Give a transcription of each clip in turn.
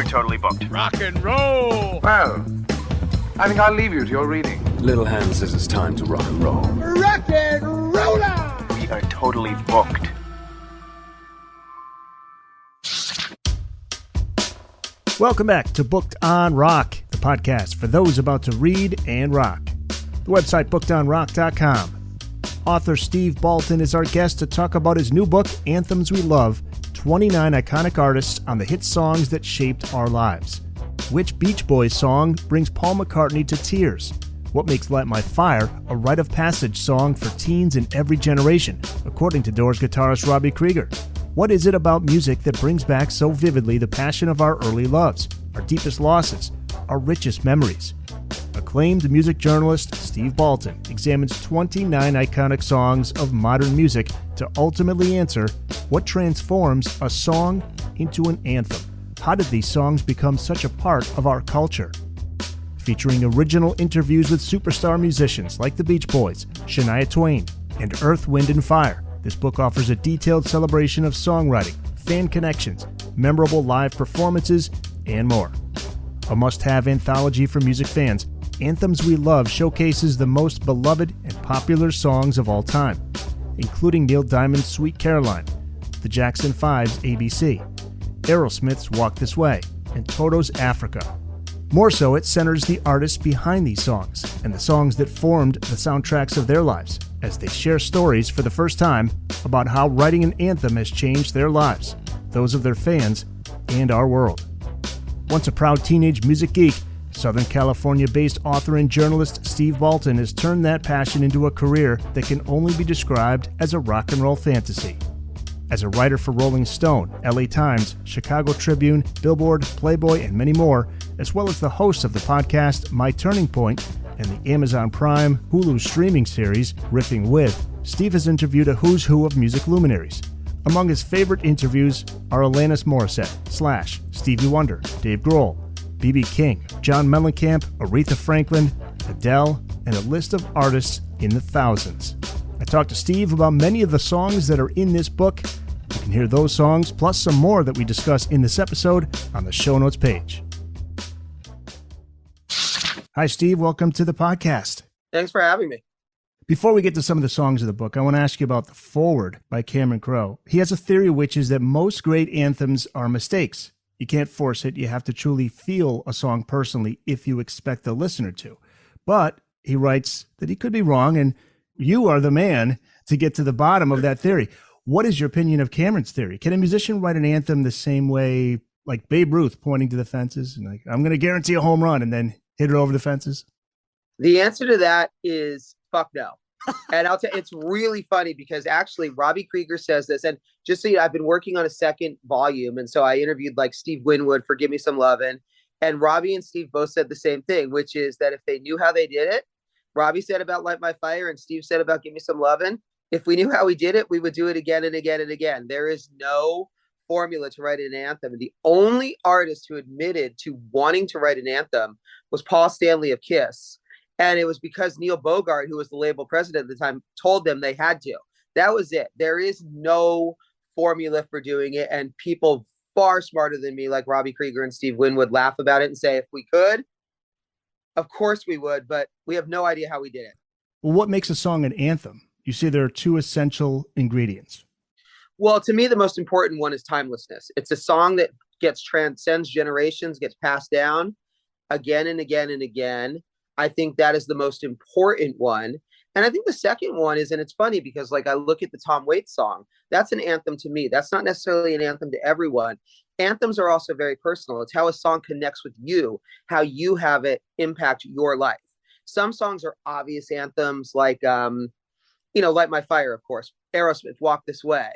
totally booked. Rock and roll! Well, I think I'll leave you to your reading. Little Hand says it's time to rock and roll. Rock and roller! We are totally booked. Welcome back to Booked on Rock, the podcast for those about to read and rock. The website bookedonrock.com. Author Steve Baltin is our guest to talk about his new book, Anthems We Love, 29 iconic artists on the hit songs that shaped our lives. Which Beach Boys song brings Paul McCartney to tears? What makes Light My Fire a rite-of-passage song for teens in every generation, according to Doors guitarist Robby Krieger? What is it about music that brings back so vividly the passion of our early loves, our deepest losses, our richest memories? Acclaimed music journalist Steve Baltin examines 29 iconic songs of modern music to ultimately answer what transforms a song into an anthem. How did these songs become such a part of our culture? Featuring original interviews with superstar musicians like the Beach Boys, Shania Twain, and Earth, Wind and Fire, this book offers a detailed celebration of songwriting, fan connections, memorable live performances, and more. A must-have anthology for music fans, Anthems We Love showcases the most beloved and popular songs of all time, including Neil Diamond's Sweet Caroline, the Jackson 5's ABC, Aerosmith's Walk This Way, and TOTO's Africa. More so, it centers the artists behind these songs and the songs that formed the soundtracks of their lives as they share stories for the first time about how writing an anthem has changed their lives, those of their fans, and our world. Once a proud teenage music geek, Southern California-based author and journalist Steve Baltin has turned that passion into a career that can only be described as a rock and roll fantasy. As a writer for Rolling Stone, LA Times, Chicago Tribune, Billboard, Playboy, and many more, as well as the host of the podcast My Turning Point and the Amazon Prime Hulu streaming series Riffing With, Steve has interviewed a who's who of music luminaries. Among his favorite interviews are Alanis Morissette, Slash, Stevie Wonder, Dave Grohl, B.B. King, John Mellencamp, Aretha Franklin, Adele, and a list of artists in the thousands. I talked to Steve about many of the songs that are in this book. You can hear those songs, plus some more that we discuss in this episode on the show notes page. Hi, Steve. Welcome to the podcast. Thanks for having me. Before we get to some of the songs of the book, I want to ask you about The Forward by Cameron Crowe. He has a theory, which is that most great anthems are mistakes. You can't force it. You have to truly feel a song personally if you expect the listener to. But he writes that he could be wrong, and you are the man to get to the bottom of that theory. What is your opinion of Cameron's theory? Can a musician write an anthem the same way, like Babe Ruth pointing to the fences and like, I'm going to guarantee a home run and then hit it over the fences? The answer to that is fuck no. And I'll tell you, it's really funny because actually Robby Krieger says this. And just so you know, I've been working on a second volume. And so I interviewed like Steve Winwood for Give Me Some Lovin'. And Robby and Steve both said the same thing, which is that if they knew how they did it, Robby said about Light My Fire and Steve said about Give Me Some Lovin'. If we knew how we did it, we would do it again and again and again. There is no formula to write an anthem. The only artist who admitted to wanting to write an anthem was Paul Stanley of Kiss. And it was because Neil Bogart, who was the label president at the time, told them they had to. That was it. There is no formula for doing it. And people far smarter than me, like Robby Krieger and Steve Winwood, laugh about it and say, if we could, of course we would, but we have no idea how we did it. Well, what makes a song an anthem? You say there are two essential ingredients. Well, to me, the most important one is timelessness. It's a song that transcends generations, gets passed down again and again and again. I think that is the most important one. And I think the second one is, and it's funny because like I look at the Tom Waits song, that's an anthem to me. That's not necessarily an anthem to everyone. Anthems are also very personal. It's how a song connects with you, how you have it impact your life. Some songs are obvious anthems like, Light My Fire, of course, Aerosmith, Walk This Way.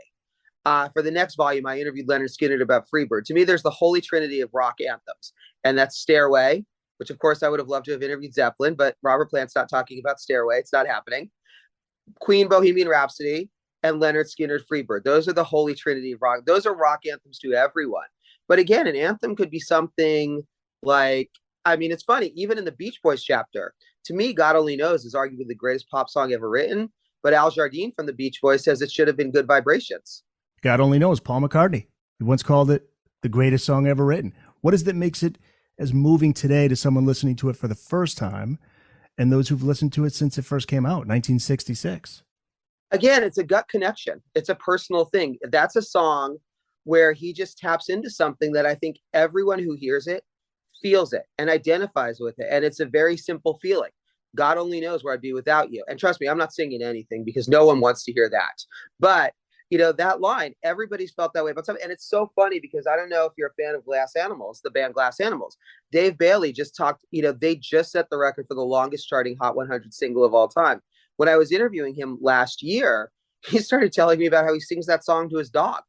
For the next volume, I interviewed Leonard Skinner about Freebird. To me, there's the holy trinity of rock anthems, and that's Stairway, which of course I would have loved to have interviewed Zeppelin, but Robert Plant's not talking about Stairway. It's not happening. Queen, Bohemian Rhapsody, and Leonard Skinner, Freebird. Those are the holy trinity of rock. Those are rock anthems to everyone. But again, an anthem could be something like, it's funny, even in the Beach Boys chapter, to me, God Only Knows is arguably the greatest pop song ever written. But Al Jardine from the Beach Boys says it should have been Good Vibrations. God Only Knows, Paul McCartney. He once called it the greatest song ever written. What is that makes it as moving today to someone listening to it for the first time and those who've listened to it since it first came out, 1966? Again, it's a gut connection. It's a personal thing. That's a song where he just taps into something that I think everyone who hears it feels it and identifies with it. And it's a very simple feeling. God only knows where I'd be without you. And trust me, I'm not singing anything because no one wants to hear that. But, that line, everybody's felt that way about something. And it's so funny because I don't know if you're a fan of Glass Animals, the band Glass Animals. Dave Bailey just talked, they just set the record for the longest charting Hot 100 single of all time. When I was interviewing him last year, he started telling me about how he sings that song to his dog.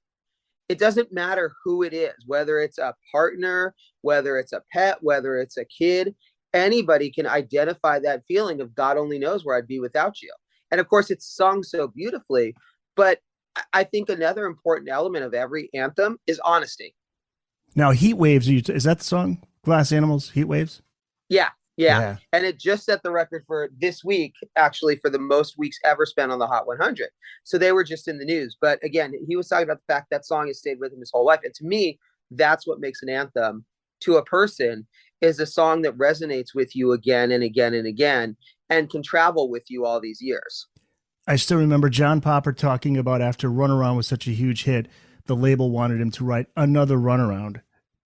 It doesn't matter who it is, whether it's a partner, whether it's a pet, whether it's a kid. Anybody can identify that feeling of God only knows where I'd be without you. And of course, it's sung so beautifully. But I think another important element of every anthem is honesty. Now, Heat Waves, is that the song? Glass Animals, Heat Waves? Yeah. And it just set the record for this week, actually, for the most weeks ever spent on the Hot 100. So they were just in the news. But again, he was talking about the fact that song has stayed with him his whole life. And to me, that's what makes an anthem to a person, is a song that resonates with you again and again and again and can travel with you all these years. I still remember John Popper talking about after Runaround was such a huge hit, the label wanted him to write another Runaround.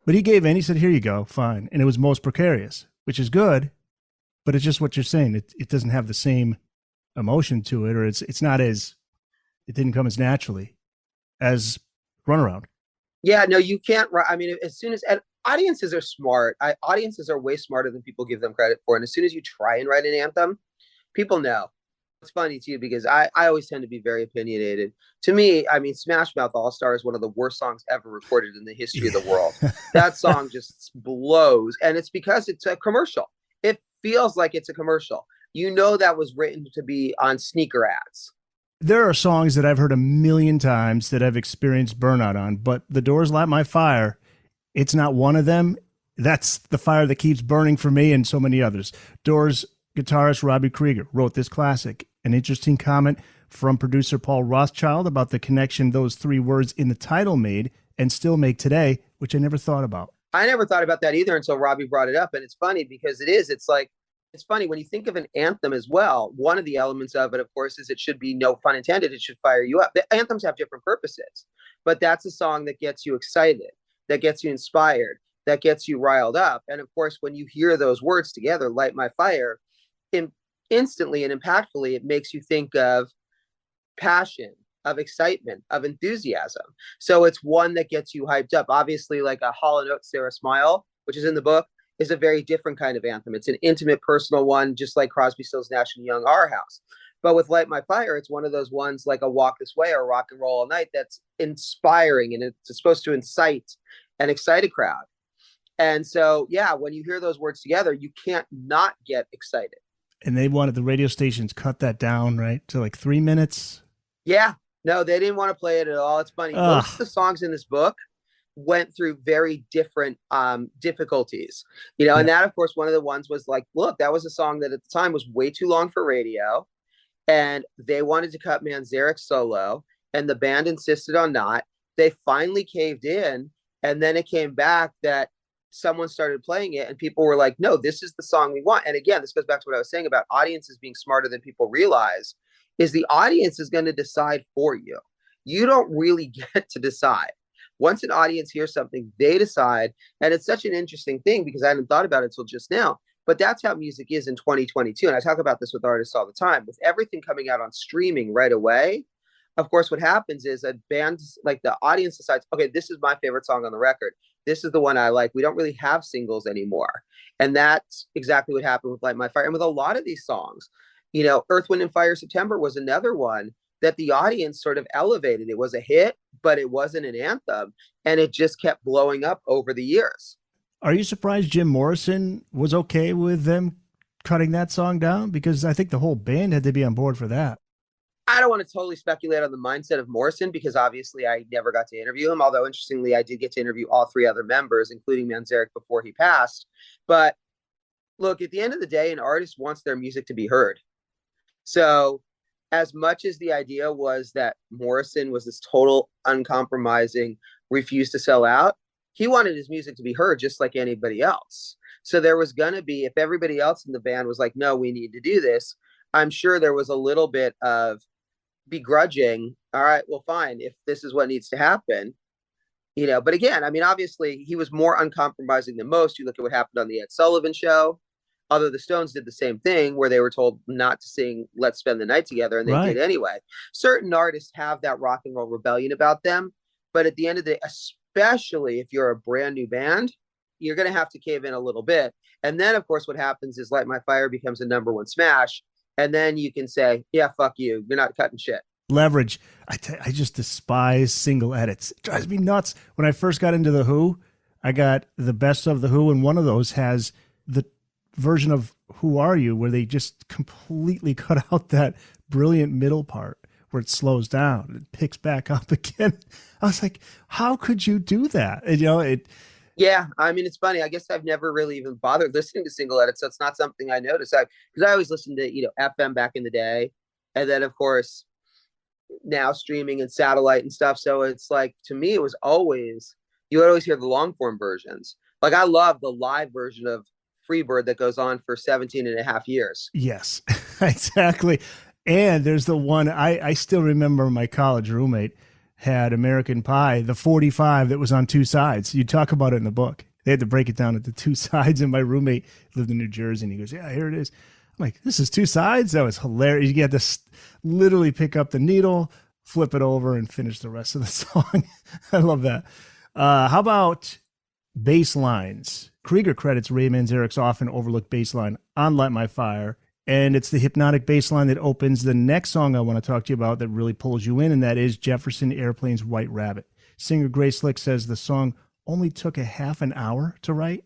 But he gave in, he said, here you go, fine. And it was Most Precarious, which is good, but it's just what you're saying. It doesn't have the same emotion to it, or it didn't come as naturally as Runaround. Yeah, no, you can't. I mean, as soon as, and audiences are smart. Audiences are way smarter than people give them credit for. And as soon as you try and write an anthem, people know. It's funny too, because I always tend to be very opinionated. To me, I mean, Smash Mouth All-Star is one of the worst songs ever recorded in the history of the world. That song just blows. And it's because it's a commercial. It feels like it's a commercial. That was written to be on sneaker ads. There are songs that I've heard a million times that I've experienced burnout on, but The Doors' Light My Fire, it's not one of them. That's the fire that keeps burning for me and so many others. Doors guitarist Robby Krieger wrote this classic. An interesting comment from producer Paul Rothschild about the connection those three words in the title made and still make today, which I never thought about. I never thought about that either until Robby brought it up. And it's funny because it's funny when you think of an anthem as well. One of the elements of it, of course, is it should be, no pun intended, it should fire you up. The anthems have different purposes, but that's a song that gets you excited, that gets you inspired, that gets you riled up. And of course, when you hear those words together, Light My Fire, instantly and impactfully, it makes you think of passion, of excitement, of enthusiasm. So it's one that gets you hyped up. Obviously, like a Hall & Oates' Sarah Smile, which is in the book, is a very different kind of anthem. It's an intimate, personal one, just like Crosby, Stills, Nash & Young, Our House. But with Light My Fire, it's one of those ones like a Walk This Way or Rock and Roll All Night that's inspiring, and it's supposed to incite and excite a crowd. And so, yeah, when you hear those words together, you can't not get excited. And they wanted the radio stations cut that down, right, to like 3 minutes? Yeah. No, they didn't want to play it at all. It's funny. Most of the songs in this book went through very different difficulties, and that, of course, one of the ones was like, look, that was a song that at the time was way too long for radio, and they wanted to cut Manzarek's solo, and the band insisted on not. They finally caved in, and then it came back that someone started playing it and people were like, no, this is the song we want. And again, this goes back to what I was saying about audiences being smarter than people realize, is the audience is going to decide for you. You don't really get to decide. Once an audience hears something, they decide. And it's such an interesting thing because I hadn't thought about it until just now, but that's how music is in 2022. And I talk about this with artists all the time. With everything coming out on streaming right away, of course, what happens is a band, like the audience decides, okay, this is my favorite song on the record. This is the one I like. We don't really have singles anymore. And that's exactly what happened with Light My Fire. And with a lot of these songs, Earth, Wind & Fire, September was another one that the audience sort of elevated. It was a hit, but it wasn't an anthem. And it just kept blowing up over the years. Are you surprised Jim Morrison was okay with them cutting that song down? Because I think the whole band had to be on board for that. I don't want to totally speculate on the mindset of Morrison because obviously I never got to interview him. Although interestingly, I did get to interview all three other members, including Manzarek, before he passed. But look, at the end of the day, an artist wants their music to be heard. So as much as the idea was that Morrison was this total uncompromising, refused to sell out, he wanted his music to be heard just like anybody else. So there was going to be, if everybody else in the band was like, no, we need to do this, I'm sure there was a little bit of begrudging. All right, well, fine. If this is what needs to happen, but again, I mean, obviously he was more uncompromising than most. You look at what happened on the Ed Sullivan Show. Although the Stones did the same thing where they were told not to sing Let's Spend the Night Together, and they did anyway. Certain artists have that rock and roll rebellion about them. But at the end of the day, especially if you're a brand new band, you're going to have to cave in a little bit. And then, of course, what happens is Light My Fire becomes a #1 smash. And then you can say, yeah, fuck you. You're not cutting shit. Leverage. I just despise single edits. It drives me nuts. When I first got into The Who, I got the best of The Who, and one of those has the version of Who Are You, where they just completely cut out that brilliant middle part where it slows down and picks back up again. I was like, how could you do that? And, yeah, I mean, it's funny. I guess I've never really even bothered listening to single edits, so it's not something I notice. Because I always listened to FM back in the day, and then of course now streaming and satellite and stuff. So it's like, to me, it was always, you would always hear the long form versions. Like I love the live version of Freebird that goes on for 17 and a half years. Yes, exactly. And there's the one I still remember. My college roommate had American Pie, the 45 that was on 2 sides. You talk about it in the book. They had to break it down into 2 sides. And my roommate lived in New Jersey, and he goes, yeah, here it is. I'm like, this is 2 sides? That was hilarious. You get to literally pick up the needle, flip it over, and finish the rest of the song. I love that. How about bass lines? Krieger credits Ray Manzarek's often overlooked bass line on Light My Fire, and it's the hypnotic bass line that opens the next song I want to talk to you about that really pulls you in, and that is Jefferson Airplane's White Rabbit. Singer Grace Slick says the song only took a half an hour to write.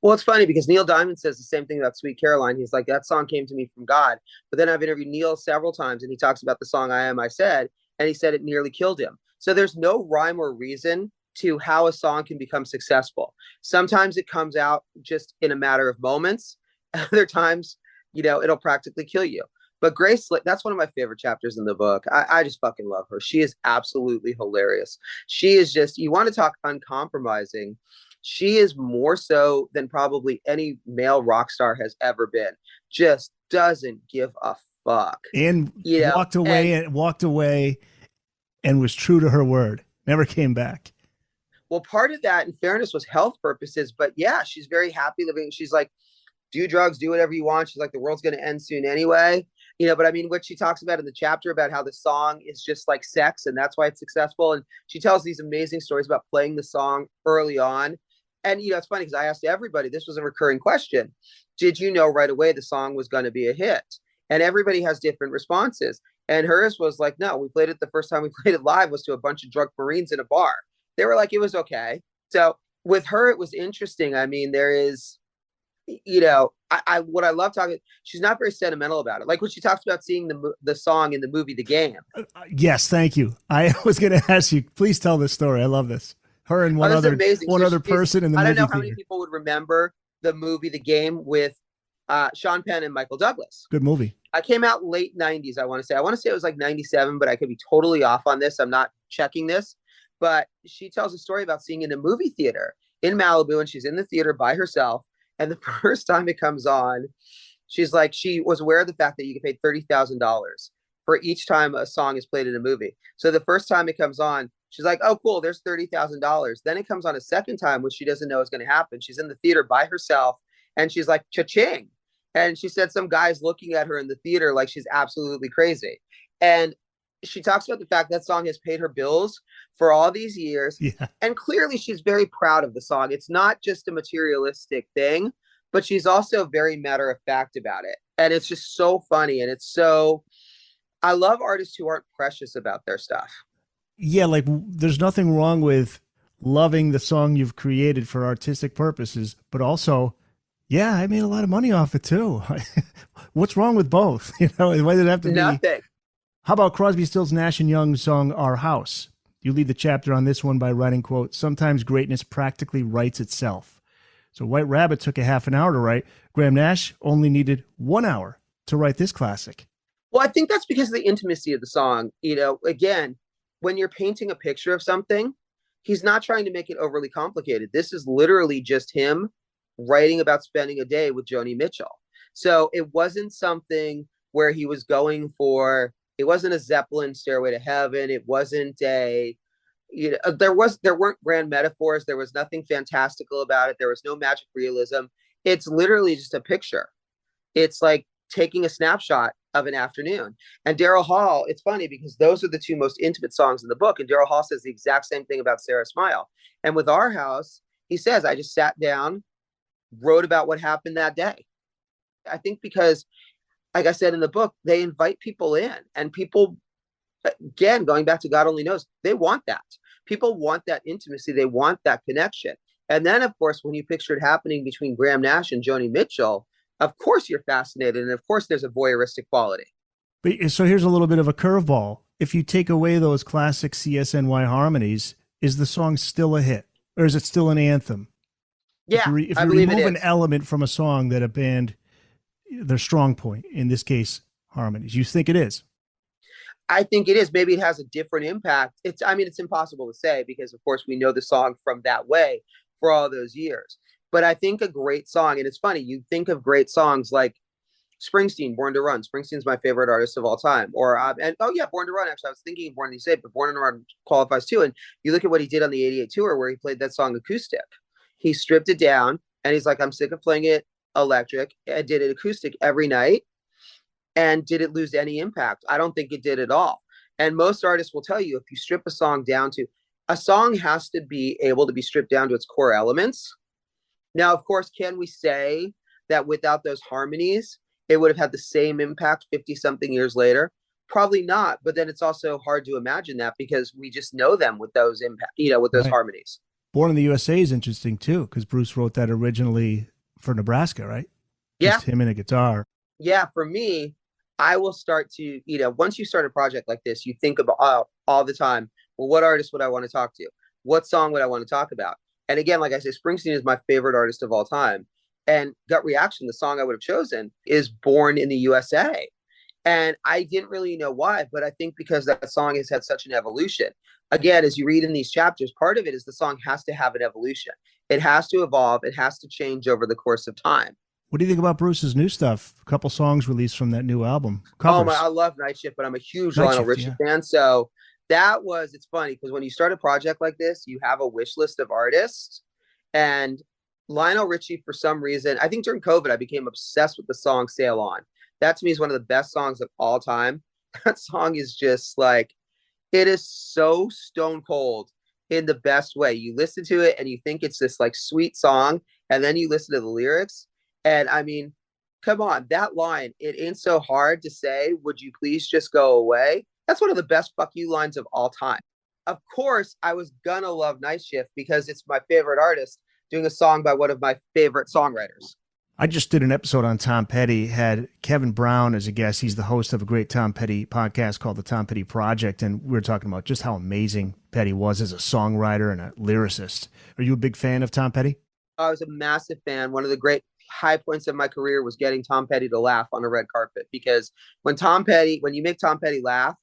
Well, it's funny because Neil Diamond says the same thing about Sweet Caroline. He's like, that song came to me from God. But then I've interviewed Neil several times, and he talks about the song I Am, I Said, and he said it nearly killed him. So there's no rhyme or reason to how a song can become successful. Sometimes it comes out just in a matter of moments. Other times, it'll practically kill you. But Grace Slick, that's one of my favorite chapters in the book. I just fucking love her. She is absolutely hilarious. She is just, you want to talk uncompromising. She is more so than probably any male rock star has ever been. Just doesn't give a fuck. And walked away and was true to her word. Never came back. Well, part of that, in fairness, was health purposes. But yeah, she's very happy living. She's like, do drugs, do whatever you want. She's like, the world's going to end soon anyway. But I mean, what she talks about in the chapter about how the song is just like sex and that's why it's successful. And she tells these amazing stories about playing the song early on. And, it's funny because I asked everybody, this was a recurring question. Did you know right away the song was going to be a hit? And everybody has different responses. And hers was like, no, we played it the first time we played it live was to a bunch of drunk Marines in a bar. They were like, it was okay. So with her, it was interesting. I mean, there is, what I love talking, she's not very sentimental about it. Like when she talks about seeing the song in the movie The Game. Yes, thank you. I was going to ask you, please tell this story. I love this. Her and one other person in the movie. I don't know how many people would remember the movie The Game with Sean Penn and Michael Douglas. Good movie. I came out late 90s, I want to say. I want to say it was like 97, but I could be totally off on this. I'm not checking this. But she tells a story about seeing in a movie theater in Malibu, and she's in the theater by herself. And the first time it comes on, she's like, she was aware of the fact that you get paid $30,000 for each time a song is played in a movie. So the first time it comes on, she's like, oh, cool, there's $30,000. Then it comes on a second time, which she doesn't know is going to happen. She's in the theater by herself, and she's like, cha-ching. And she said some guy's looking at her in the theater like she's absolutely crazy. And she talks about the fact that song has paid her bills for all these years. Yeah. And clearly she's very proud of the song. It's not just a materialistic thing, but she's also very matter of fact about it. And it's just so funny. And I love artists who aren't precious about their stuff. Yeah. Like there's nothing wrong with loving the song you've created for artistic purposes, but also, yeah, I made a lot of money off it too. What's wrong with both? Why did it have to be? Nothing. How about Crosby, Stills, Nash & Young's song, Our House? You lead the chapter on this one by writing, quote, sometimes greatness practically writes itself. So White Rabbit took a half an hour to write. Graham Nash only needed 1 hour to write this classic. Well, I think that's because of the intimacy of the song. Again, when you're painting a picture of something, he's not trying to make it overly complicated. This is literally just him writing about spending a day with Joni Mitchell. So it wasn't something where he was going for, it wasn't a Zeppelin Stairway to Heaven. It wasn't a, there weren't grand metaphors. There was nothing fantastical about it. There was no magic realism. It's literally just a picture. It's like taking a snapshot of an afternoon. And Daryl Hall, it's funny because those are the two most intimate songs in the book. And Daryl Hall says the exact same thing about Sarah Smile. And with Our House, he says, I just sat down, wrote about what happened that day. I think because, like I said in the book, they invite people in, and people, again, going back to God Only Knows, they want that. People want that intimacy. They want that connection. And then, of course, when you picture it happening between Graham Nash and Joni Mitchell, of course you're fascinated. And of course there's a voyeuristic quality. But, so here's a little bit of a curveball. If you take away those classic CSNY harmonies, is the song still a hit? Or is it still an anthem? Yeah, if you remove an element from a song that a band, their strong point, in this case, harmonies, you think it is? I think it is. Maybe it has a different impact. It's impossible to say because, of course, we know the song from that way for all those years. But I think a great song, and it's funny, you think of great songs like Springsteen, Born to Run. Springsteen's my favorite artist of all time. Or, Born to Run, actually. I was thinking of Born to Say, but Born to Run qualifies too. And you look at what he did on the 88 tour where he played that song acoustic. He stripped it down and he's like, I'm sick of playing it electric. I did it acoustic every night. And did it lose any impact? I don't think it did at all. And most artists will tell you, if you strip a song down to, a song has to be able to be stripped down to its core elements. Now, of course, can we say that without those harmonies, it would have had the same impact 50 something years later? Probably not. But then it's also hard to imagine that because we just know them with those impact, with those harmonies. Born in the USA is interesting too, because Bruce wrote that originally for Nebraska, right? Yeah. Just him and a guitar. Yeah. For me, I will start to, once you start a project like this, you think about all the time, well, what artist would I want to talk to? What song would I want to talk about? And again, like I say, Springsteen is my favorite artist of all time. And Gut Reaction, the song I would have chosen, is Born in the USA. And I didn't really know why, but I think because that song has had such an evolution. Again, as you read in these chapters, part of it is the song has to have an evolution. It has to evolve. It has to change over the course of time. What do you think about Bruce's new stuff? A couple songs released from that new album. Covers. I love Night Shift, but I'm a huge Lionel Richie fan. So it's funny because when you start a project like this, you have a wish list of artists. And Lionel Richie, for some reason, I think during COVID, I became obsessed with the song Sail On. That to me is one of the best songs of all time. That song is just like, it is so stone cold in the best way. You listen to it and you think it's this like sweet song. And then you listen to the lyrics. And I mean, come on, that line, it ain't so hard to say, would you please just go away? That's one of the best fuck you lines of all time. Of course, I was gonna love Night Shift because it's my favorite artist doing a song by one of my favorite songwriters. I just did an episode on Tom Petty, had Kevin Brown as a guest. He's the host of a great Tom Petty podcast called The Tom Petty Project. And we were talking about just how amazing Petty was as a songwriter and a lyricist. Are you a big fan of Tom Petty? I was a massive fan. One of the great high points of my career was getting Tom Petty to laugh on a red carpet, because when you make Tom Petty laugh,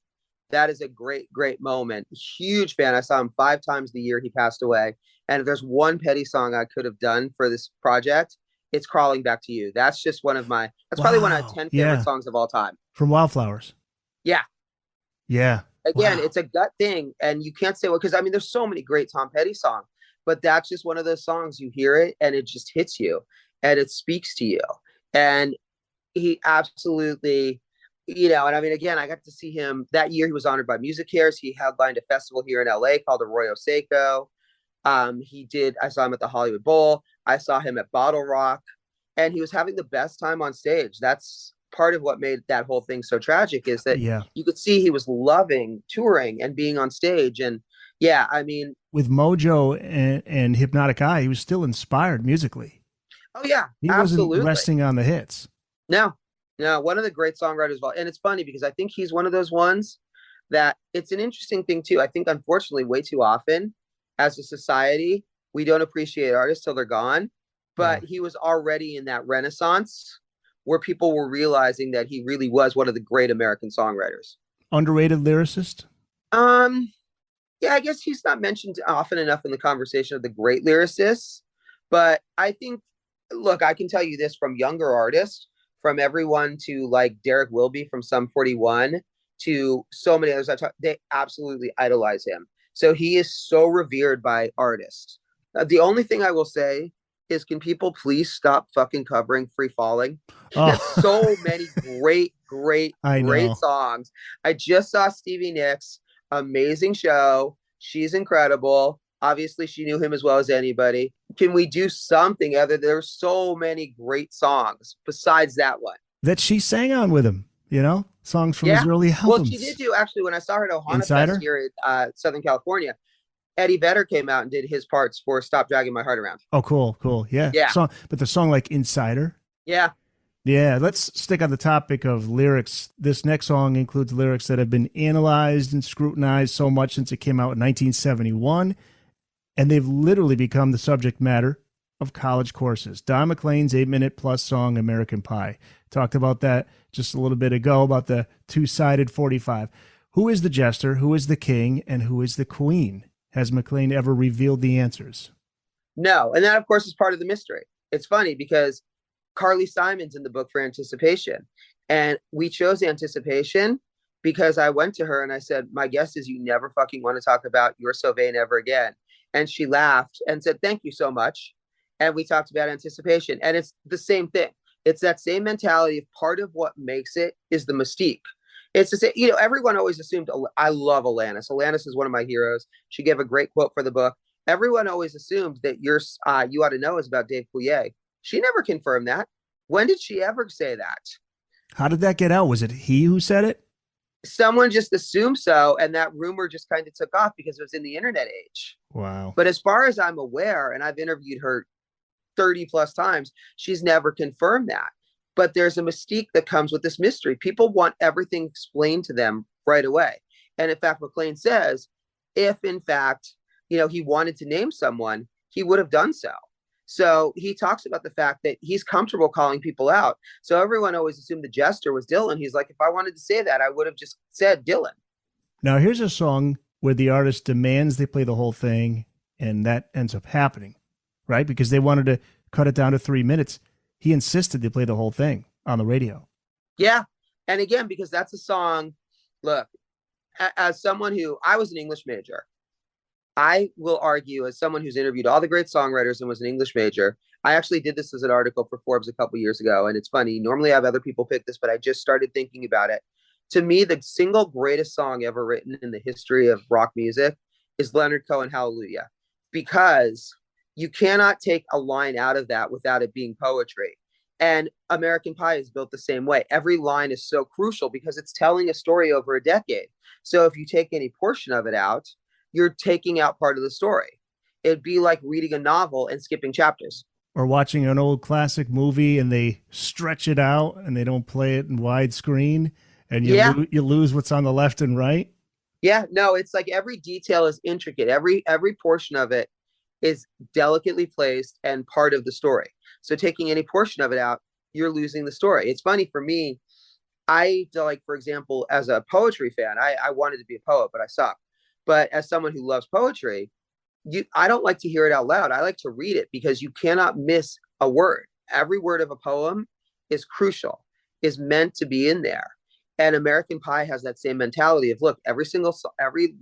that is a great, great moment. Huge fan. I saw him 5 times the year he passed away. And if there's one Petty song I could have done for this project, it's Crawling Back to You. That's just probably one of my 10 favorite songs of all time. From Wildflowers. Yeah. Yeah. Again, It's a gut thing. And you can't say, well, because I mean, there's so many great Tom Petty songs, but that's just one of those songs you hear it and it just hits you and it speaks to you. And he absolutely, and I mean, again, I got to see him that year. He was honored by Music Cares. He headlined a festival here in LA called Arroyo Seco. I saw him at the Hollywood Bowl. I saw him at Bottle Rock, and he was having the best time on stage. That's part of what made that whole thing so tragic, is that you could see he was loving touring and being on stage. And I mean, with Mojo and Hypnotic Eye, he was still inspired musically. Oh yeah, he absolutely. Wasn't resting on the hits. No, one of the great songwriters of all. And it's funny because I think he's one of those ones that it's an interesting thing too. I think unfortunately way too often as a society, we don't appreciate artists till they're gone, but he was already in that renaissance where people were realizing that he really was one of the great American songwriters. Underrated lyricist? Yeah, I guess he's not mentioned often enough in the conversation of the great lyricists. But I think, look, I can tell you this from younger artists, from everyone to like Derek Wilby from Sum 41 to so many others they absolutely idolize him. So he is so revered by artists. The only thing I will say is, can people please stop fucking covering Free Falling? Oh. So many great songs. I just saw Stevie Nicks, amazing show. She's incredible. Obviously, she knew him as well as anybody. Can we do something other? There's so many great songs besides that one that she sang on with him, you know, songs from his early albums. Well, she did do, actually, when I saw her at Ohana Fest here at Southern California, Eddie Vedder came out and did his parts for Stop Dragging My Heart Around. Oh, cool. Yeah. But the song like Insider. Yeah. Yeah, let's stick on the topic of lyrics. This next song includes lyrics that have been analyzed and scrutinized so much since it came out in 1971. And they've literally become the subject matter of college courses. Don McLean's 8-minute-plus song, American Pie. Talked about that just a little bit ago, about the two-sided 45. Who is the jester, who is the king, and who is the queen? Has McLean ever revealed the answers? No, and that, of course, is part of the mystery. It's funny because Carly Simon's in the book for Anticipation, and we chose Anticipation because I went to her and I said, my guess is you never fucking want to talk about You're So Vain ever again. And she laughed and said, thank you so much. And we talked about Anticipation. And it's the same thing. It's that same mentality of part of what makes it is the mystique. It's to say, you know, everyone always assumed, I love Alanis. Alanis is one of my heroes. She gave a great quote for the book. Everyone always assumed that You Ought to Know is about Dave Coulier. She never confirmed that. When did she ever say that? How did that get out? Was it he who said it? Someone just assumed so, and that rumor just kind of took off because it was in the internet age. Wow. But as far as I'm aware, and I've interviewed her 30 plus times, she's never confirmed that. But there's a mystique that comes with this mystery. People want everything explained to them right away. And in fact, McLean says, if in fact, you know, he wanted to name someone, he would have done so. So he talks about the fact that he's comfortable calling people out. So everyone always assumed the jester was Dylan. He's like, if I wanted to say that, I would have just said Dylan. Now, here's a song where the artist demands they play the whole thing, and that ends up happening, right? Because they wanted to cut it down to 3 minutes. He insisted they play the whole thing on the radio. Yeah. And again, because that's a song, look, as someone who, I was an English major, I will argue, as someone who's interviewed all the great songwriters and was an English major, I actually did this as an article for Forbes a couple years ago. And it's funny, normally I have other people pick this, but I just started thinking about it. To me, the single greatest song ever written in the history of rock music is Leonard Cohen, Hallelujah, because you cannot take a line out of that without it being poetry. And American Pie is built the same way. Every line is so crucial because it's telling a story over a decade. So if you take any portion of it out, you're taking out part of the story. It'd be like reading a novel and skipping chapters. Or watching an old classic movie and they stretch it out and they don't play it in widescreen, and you lose what's on the left and right. Yeah, no, it's like every detail is intricate. Every portion of it is delicately placed and part of the story. So taking any portion of it out, you're losing the story. It's funny for me. I like, for example, as a poetry fan, I wanted to be a poet, but I suck. But as someone who loves poetry, I don't like to hear it out loud. I like to read it because you cannot miss a word. Every word of a poem is crucial, is meant to be in there. And American Pie has that same mentality of, look, every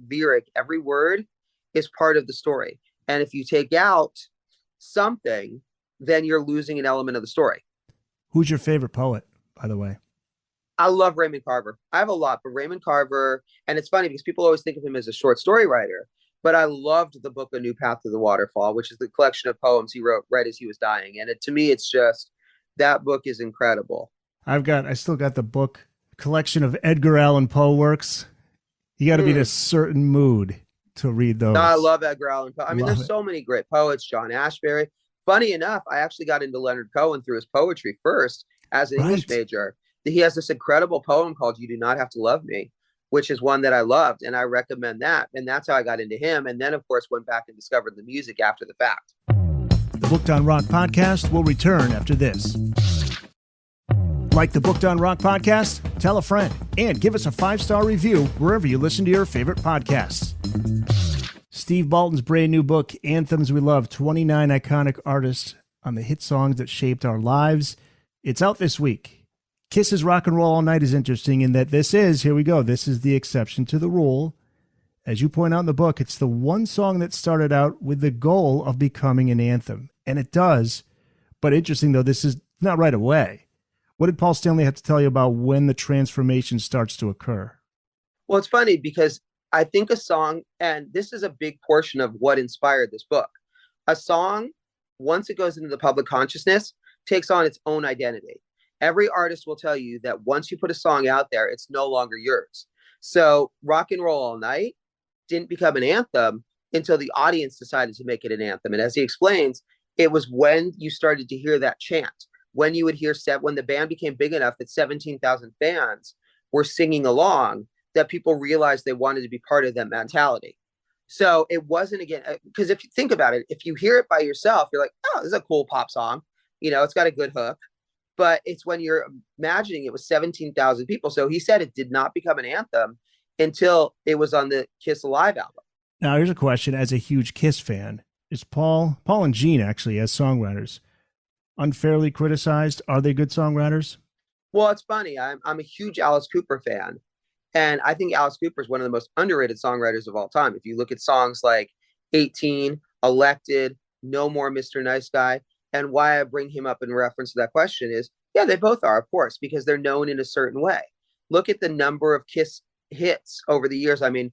lyric, every word is part of the story. And if you take out something, then you're losing an element of the story. Who's your favorite poet, by the way? I love Raymond Carver. I have a lot, but Raymond Carver, and it's funny because people always think of him as a short story writer, but I loved the book A New Path to the Waterfall, which is the collection of poems he wrote right as he was dying. And to me, it's just, that book is incredible. I still got the book collection of Edgar Allan Poe works. You got to be in a certain mood to read those. No, I love Edgar Allan Poe. I mean, there's so many great poets. John Ashbery. Funny enough, I actually got into Leonard Cohen through his poetry first as an English major. He has this incredible poem called You Do Not Have to Love Me, which is one that I loved, and I recommend that. And that's how I got into him. And then, of course, went back and discovered the music after the fact. The Booked on Rock podcast will return after this. Like the Booked on Rock podcast? Tell a friend and give us a 5-star review wherever you listen to your favorite podcasts. Steve Baltin's brand new book, Anthems We Love, 29 iconic artists on the hit songs that shaped our lives. It's out this week. Kiss's Rock and Roll All Night is interesting in that this is the exception to the rule. As you point out in the book, it's the one song that started out with the goal of becoming an anthem. And it does. But interesting, though, this is not right away. What did Paul Stanley have to tell you about when the transformation starts to occur? Well, it's funny because I think a song, and this is a big portion of what inspired this book, a song, once it goes into the public consciousness, takes on its own identity. Every artist will tell you that once you put a song out there, it's no longer yours. So Rock and Roll All Night didn't become an anthem until the audience decided to make it an anthem. And as he explains, it was when you started to hear that chant, when you would hear when the band became big enough that 17,000 fans were singing along, that people realized they wanted to be part of that mentality. So it wasn't, again, because if you think about it, if you hear it by yourself, you're like, oh, this is a cool pop song. You know, it's got a good hook. But it's when you're imagining it was 17,000 people. So he said it did not become an anthem until it was on the Kiss Alive album. Now, here's a question. As a huge Kiss fan, is Paul and Gene actually, as songwriters, unfairly criticized? Are they good songwriters? Well, it's funny. I'm a huge Alice Cooper fan. And I think Alice Cooper is one of the most underrated songwriters of all time. If you look at songs like 18, Elected, No More Mr. Nice Guy, and why I bring him up in reference to that question is, yeah, they both are, of course, because they're known in a certain way. Look at the number of Kiss hits over the years. I mean,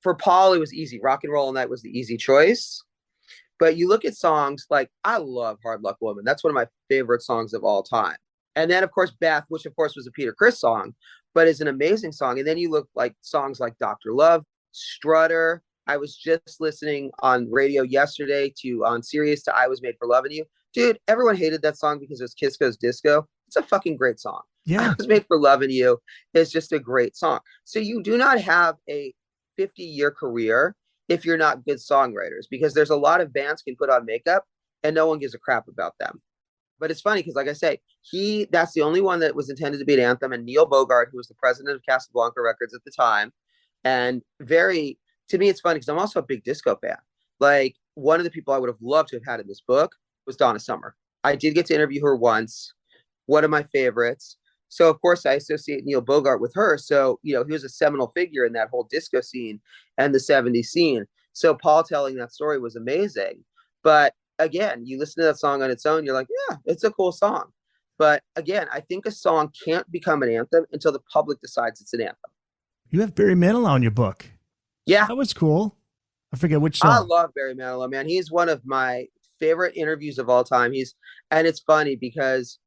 for Paul, it was easy. Rock and Roll All Night was the easy choice. But you look at songs like, I love Hard Luck Woman. That's one of my favorite songs of all time. And then, of course, Beth, which, of course, was a Peter Criss song, but is an amazing song. And then you look like songs like Dr. Love, Strutter. I was just listening on radio yesterday on Sirius to I Was Made for Loving You. Dude, everyone hated that song because it was Kiss Goes Disco. It's a fucking great song. Yeah. I Was Made for Loving You is just a great song. So you do not have a 50-year career if you're not good songwriters, because there's a lot of bands can put on makeup and no one gives a crap about them. But it's funny because, like I say, that's the only one that was intended to be an anthem. And Neil Bogart, who was the president of Casablanca Records at the time, and to me, it's funny because I'm also a big disco fan. Like, one of the people I would have loved to have had in this book was Donna Summer. I did get to interview her once, one of my favorites. So, of course, I associate Neil Bogart with her. So, you know, he was a seminal figure in that whole disco scene and the 70s scene. So Paul telling that story was amazing. But again, you listen to that song on its own, you're like, yeah, it's a cool song. But again, I think a song can't become an anthem until the public decides it's an anthem. You have Barry Manilow in your book. Yeah. That was cool. I forget which song. I love Barry Manilow, man. He's one of my favorite interviews of all time. And it's funny because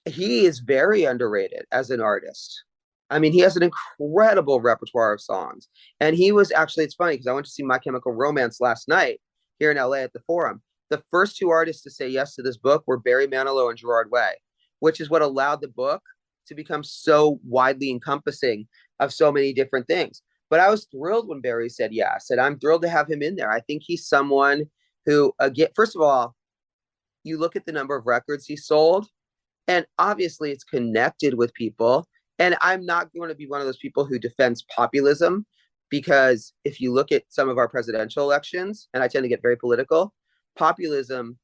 he is very underrated as an artist. I mean, he has an incredible repertoire of songs. And he was actually, it's funny because I went to see My Chemical Romance last night here in LA at the Forum. The first two artists to say yes to this book were Barry Manilow and Gerard Way, which is what allowed the book to become so widely encompassing of so many different things. But I was thrilled when Barry said yes, and I'm thrilled to have him in there. I think he's someone who, again, first of all, you look at the number of records he sold, and obviously it's connected with people. And I'm not going to be one of those people who defends populism, because if you look at some of our presidential elections, and I tend to get very political, populism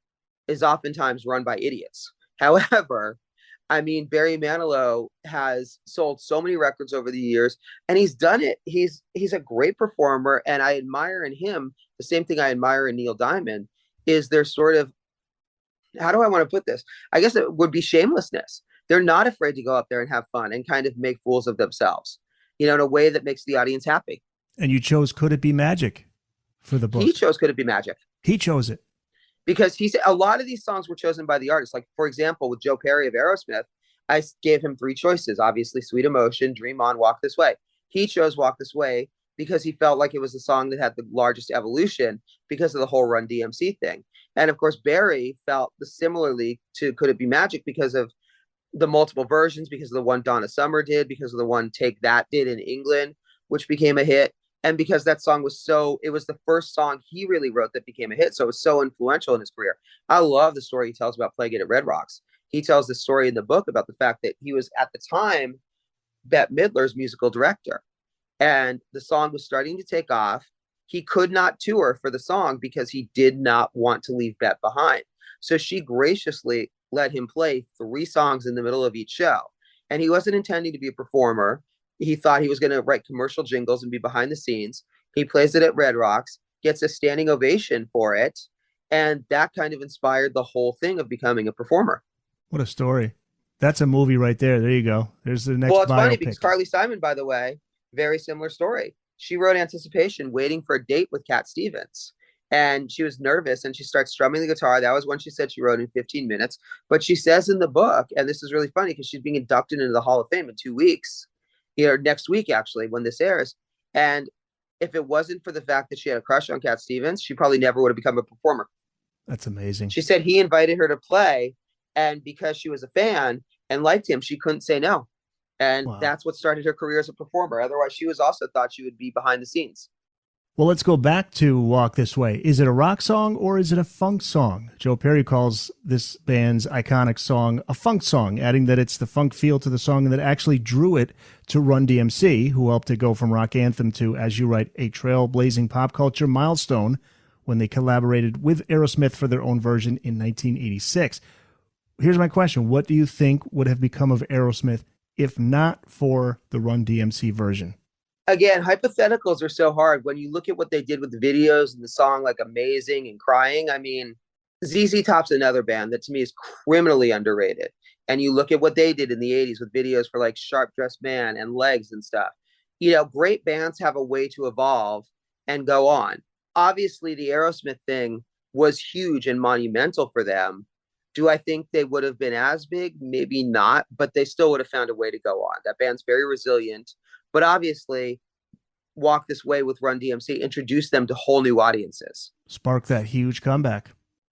is oftentimes run by idiots. However, I mean, Barry Manilow has sold so many records over the years, and he's done it. He's a great performer, and I admire in him the same thing I admire in Neil Diamond is their sort of, how do I want to put this? I guess it would be shamelessness. They're not afraid to go up there and have fun and kind of make fools of themselves, you know, in a way that makes the audience happy. And you chose Could It Be Magic for the book. He chose Could It Be Magic. He chose it. Because he said a lot of these songs were chosen by the artist. Like, for example, with Joe Perry of Aerosmith, I gave him three choices. Obviously, Sweet Emotion, Dream On, Walk This Way. He chose Walk This Way because he felt like it was the song that had the largest evolution because of the whole Run DMC thing. And of course, Barry felt similarly to Could It Be Magic because of the multiple versions, because of the one Donna Summer did, because of the one Take That did in England, which became a hit. And because that song was it was the first song he really wrote that became a hit. So it was so influential in his career. I love the story he tells about playing it at Red Rocks. He tells the story in the book about the fact that he was at the time Bette Midler's musical director, and the song was starting to take off. he could not tour for the song because he did not want to leave Bette behind. So she graciously let him play 3 songs in the middle of each show. And he wasn't intending to be a performer. He thought he was going to write commercial jingles and be behind the scenes. He plays it at Red Rocks, gets a standing ovation for it. And that kind of inspired the whole thing of becoming a performer. What a story. That's a movie right there. There you go. There's the next. Well, it's biopic. funny because Carly Simon, by the way, very similar story. She wrote Anticipation waiting for a date with Cat Stevens. And she was nervous and she starts strumming the guitar. That was when she said she wrote in 15 minutes. But she says in the book, and this is really funny because she's being inducted into the Hall of Fame in 2 weeks, next week, actually, when this airs. And if it wasn't for the fact that she had a crush on Cat Stevens, she probably never would have become a performer. That's amazing. She said he invited her to play. And because she was a fan and liked him, she couldn't say no. And That's what started her career as a performer. Otherwise, she was also thought she would be behind the scenes. Well, let's go back to Walk This Way. Is it a rock song or is it a funk song? Joe Perry calls this band's iconic song a funk song, adding that it's the funk feel to the song that actually drew it to Run DMC, who helped it go from rock anthem to, as you write, a trailblazing pop culture milestone when they collaborated with Aerosmith for their own version in 1986. Here's my question. What do you think would have become of Aerosmith if not for the Run DMC version? Again, hypotheticals are so hard. When you look at what they did with the videos and the song like Amazing and Crying, I mean, ZZ Top's another band that to me is criminally underrated. And you look at what they did in the 80s with videos for like Sharp Dressed Man and Legs and stuff. Great bands have a way to evolve and go on. Obviously, the Aerosmith thing was huge and monumental for them. Do I think they would have been as big? Maybe not, but they still would have found a way to go on. That band's very resilient. But obviously, Walk This Way with Run DMC introduced them to whole new audiences. Sparked that huge comeback.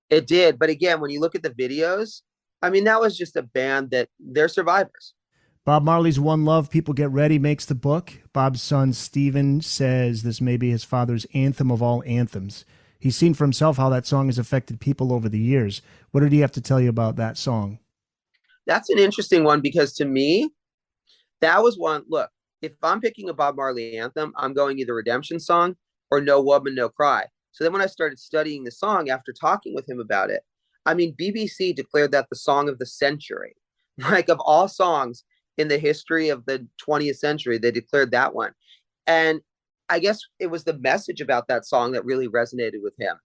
It did. But again, when you look at the videos, I mean, that was just a band that they're survivors. Bob Marley's One Love, People Get Ready, makes the book. Bob's son, Steven, says this may be his father's anthem of all anthems. He's seen for himself how that song has affected people over the years. What did he have to tell you about that song? That's an interesting one because to me, that was one. Look, if I'm picking a Bob Marley anthem, I'm going either Redemption Song or No Woman, No Cry. So then when I started studying the song after talking with him about it, I mean, BBC declared that the song of the century. Like of all songs in the history of the 20th century, they declared that one. And I guess it was the message about that song that really resonated with him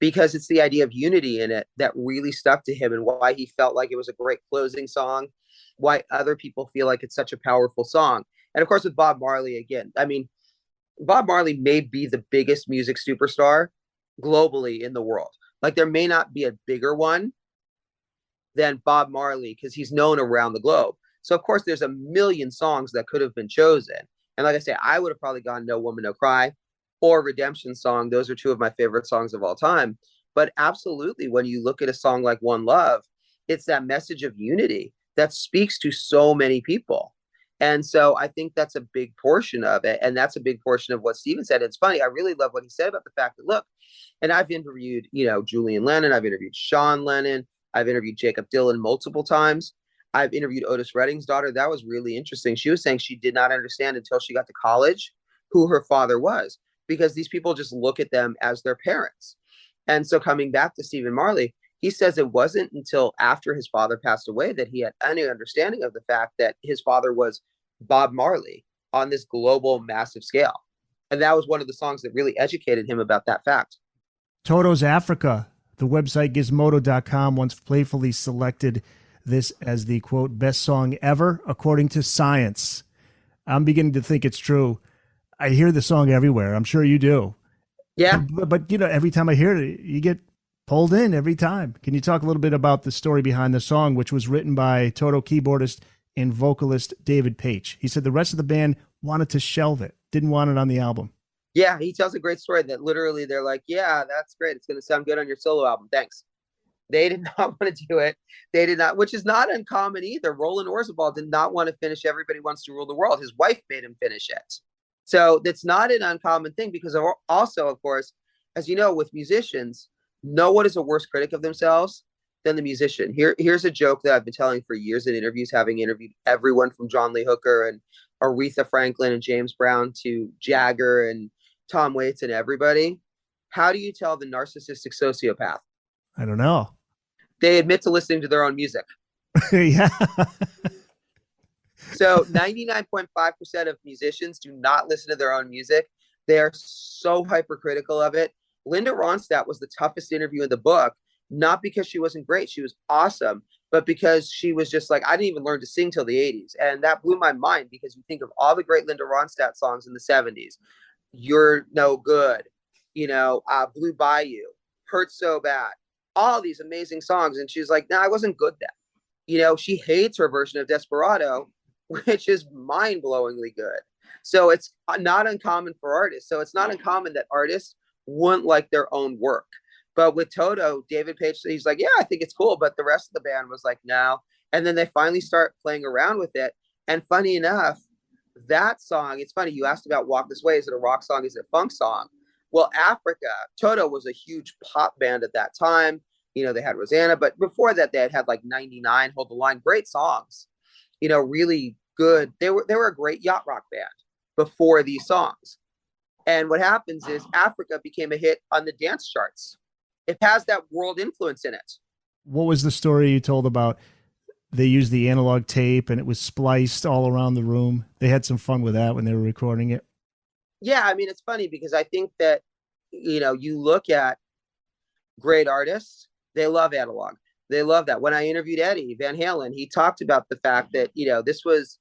because it's the idea of unity in it that really stuck to him and why he felt like it was a great closing song, why other people feel like it's such a powerful song. And of course, with Bob Marley, again, I mean, Bob Marley may be the biggest music superstar globally in the world. Like there may not be a bigger one than Bob Marley because he's known around the globe. So of course, there's a million songs that could have been chosen. And like I say, I would have probably gone No Woman, No Cry or Redemption Song. Those are two of my favorite songs of all time. But absolutely, when you look at a song like One Love, it's that message of unity that speaks to so many people. And so I think that's a big portion of it. And that's a big portion of what Steven said. It's funny. I really love what he said about the fact that, look, and I've interviewed, Julian Lennon. I've interviewed Sean Lennon. I've interviewed Jacob Dylan multiple times. I've interviewed Otis Redding's daughter. That was really interesting. She was saying she did not understand until she got to college who her father was because these people just look at them as their parents. And so coming back to Stephen Marley, he says it wasn't until after his father passed away that he had any understanding of the fact that his father was Bob Marley on this global massive scale. And that was one of the songs that really educated him about that fact. Toto's Africa. The website gizmodo.com once playfully selected this as the, quote, best song ever, according to science. I'm beginning to think it's true. I hear the song everywhere. I'm sure you do. Yeah. But every time I hear it, you get pulled in every time. Can you talk a little bit about the story behind the song, which was written by Toto keyboardist and vocalist David Paich? He said the rest of the band wanted to shelve it, didn't want it on the album. Yeah, he tells a great story that literally they're like, yeah, that's great. It's going to sound good on your solo album. Thanks. They did not want to do it. They did not, which is not uncommon either. Roland Orzabal did not want to finish Everybody Wants to Rule the World. His wife made him finish it. So that's not an uncommon thing because also, of course, as you know, with musicians, no one is a worse critic of themselves than the musician. Here's a joke that I've been telling for years in interviews, having interviewed everyone from John Lee Hooker and Aretha Franklin and James Brown to Jagger and Tom Waits and everybody, how do you tell the narcissistic sociopath? I don't know. They admit to listening to their own music. Yeah. So 99.5% of musicians do not listen to their own music. They are so hypercritical of it. Linda Ronstadt was the toughest interview in the book, not because she wasn't great. She was awesome, but because she was just like, I didn't even learn to sing till the 80s. And that blew my mind because you think of all the great Linda Ronstadt songs in the 70s. You're No Good, Blue Bayou, Hurt So Bad, all these amazing songs. And she's like, no, I wasn't good then. She hates her version of Desperado, which is mind-blowingly good. So it's not uncommon for artists. So it's not uncommon that artists wouldn't like their own work. But with Toto, David Page, he's like, yeah, I think it's cool. But the rest of the band was like, no. And then they finally start playing around with it. And funny enough, that song, it's funny, you asked about Walk This Way. Is it a rock song? Is it a funk song? Well, Africa, Toto was a huge pop band at that time. They had Rosanna, but before that, they had like 99, Hold the Line, great songs, really good. They were a great yacht rock band before these songs. And what happens is Africa became a hit on the dance charts. It has that world influence in it. What was the story you told about they used the analog tape and it was spliced all around the room? They had some fun with that when they were recording it. Yeah, I mean, it's funny because I think that, you look at great artists, they love analog. They love that. When I interviewed Eddie Van Halen, he talked about the fact that, this was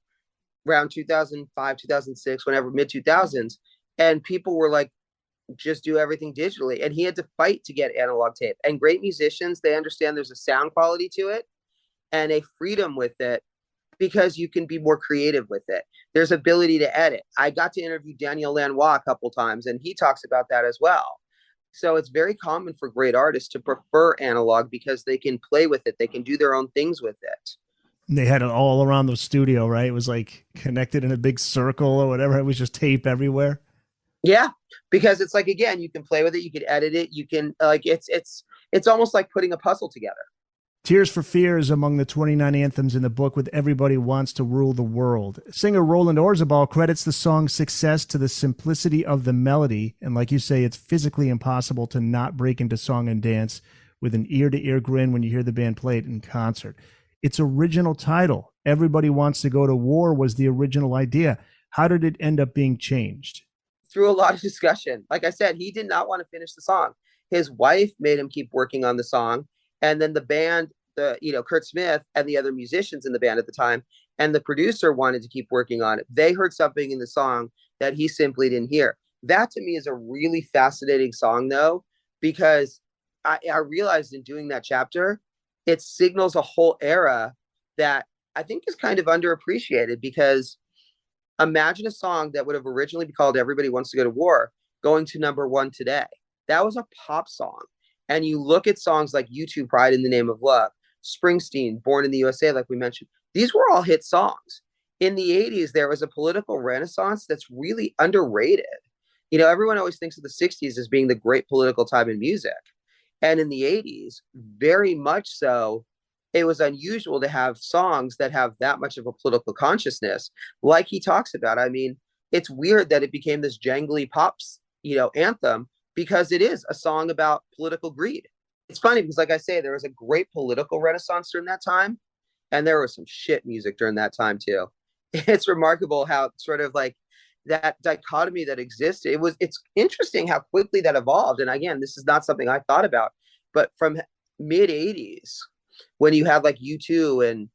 around 2005, 2006, whenever, mid-2000s, and people were like, just do everything digitally. And he had to fight to get analog tape. And great musicians, they understand there's a sound quality to it and a freedom with it because you can be more creative with it. There's ability to edit. I got to interview Daniel Lanois a couple times, and he talks about that as well. So it's very common for great artists to prefer analog because they can play with it. They can do their own things with it. They had it all around the studio, right? It was like connected in a big circle or whatever. It was just tape everywhere. Yeah, because it's like, again, you can play with it. You can edit it. You can it's almost like putting a puzzle together. Tears for Fears among the 29 anthems in the book with Everybody Wants to Rule the World. Singer Roland Orzabal credits the song's success to the simplicity of the melody. And like you say, it's physically impossible to not break into song and dance with an ear-to-ear grin when you hear the band play it in concert. Its original title, Everybody Wants to Go to War, was the original idea. How did it end up being changed? Through a lot of discussion. Like I said, he did not want to finish the song. His wife made him keep working on the song. And then the band, Kurt Smith and the other musicians in the band at the time, and the producer wanted to keep working on it. They heard something in the song that he simply didn't hear. That to me is a really fascinating song, though, because I realized in doing that chapter, it signals a whole era that I think is kind of underappreciated, because imagine a song that would have originally been called Everybody Wants to Go to War going to #1 today. That was a pop song. And you look at songs like U2, Pride in the Name of Love, Springsteen, Born in the USA, like we mentioned, these were all hit songs. In the 80s, there was a political renaissance that's really underrated. Everyone always thinks of the 60s as being the great political time in music. And in the 80s, very much so, it was unusual to have songs that have that much of a political consciousness, like he talks about. I mean, it's weird that it became this jangly pops, anthem, because it is a song about political greed. It's funny because, like I say, there was a great political renaissance during that time, and there was some shit music during that time too. It's remarkable how sort of like that dichotomy that existed. It's interesting how quickly that evolved. And again, this is not something I thought about, but from mid 80s, when you had like U2 and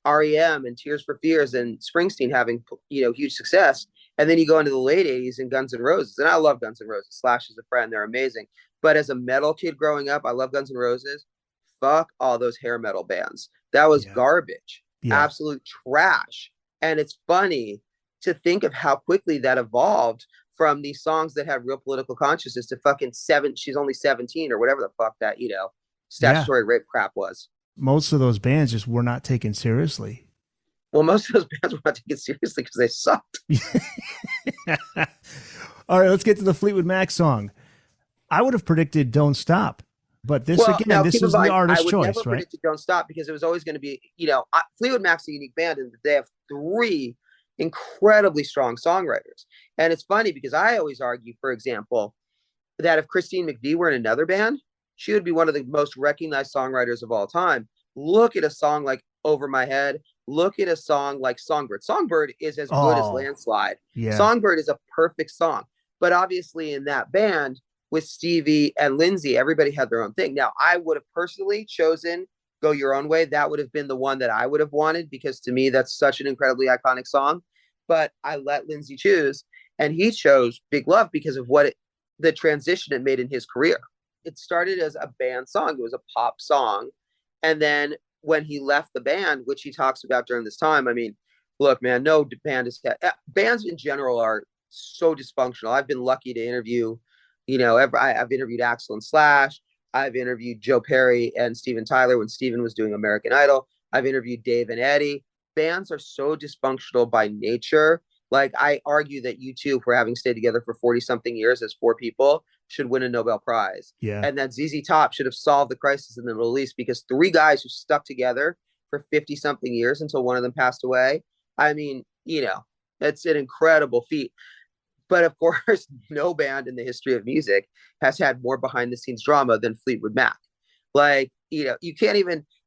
REM and Tears for Fears and Springsteen having, huge success. And then you go into the late 80s and Guns N' Roses. And I love Guns N' Roses. Slash is a friend. They're amazing. But as a metal kid growing up, I love Guns N' Roses. Fuck all those hair metal bands. That was garbage. Yeah. Absolute trash. And it's funny to think of how quickly that evolved from these songs that had real political consciousness to fucking she's only 17 or whatever the fuck that, statutory rape crap was. Most of those bands just were not taken seriously. Well, most of those bands were not taken seriously because they sucked. All right, let's get to the Fleetwood Mac song. I would have predicted Don't Stop, but this is the artist's choice, right? I would never predicted Don't Stop because it was always going to be, Fleetwood Mac's a unique band, and they have 3 incredibly strong songwriters. And it's funny because I always argue, for example, that if Christine McVie were in another band, she would be one of the most recognized songwriters of all time. Look at a song like Over My Head. Look at a song like Songbird. Songbird is as good as Landslide. Yeah. Songbird is a perfect song. But obviously in that band with Stevie and Lindsay, everybody had their own thing. Now, I would have personally chosen Go Your Own Way. That would have been the one that I would have wanted, because to me, that's such an incredibly iconic song. But I let Lindsay choose, and he chose Big Love because of the transition it made in his career. It started as a band song. It was a pop song. And then when he left the band, which he talks about during this time, I mean, look, man, no band is, bands in general are so dysfunctional. I've been lucky to interview, I've interviewed Axl and Slash. I've interviewed Joe Perry and Steven Tyler when Steven was doing American Idol. I've interviewed Dave and Eddie. Bands are so dysfunctional by nature. Like, I argue that U2, for having stayed together for 40 something years as 4 people, should win a Nobel Prize. Yeah. And that ZZ Top should have solved the crisis in the Middle East, because 3 guys who stuck together for 50 something years until one of them passed away. I mean, it's an incredible feat. But of course, no band in the history of music has had more behind the scenes drama than Fleetwood Mac. Like, you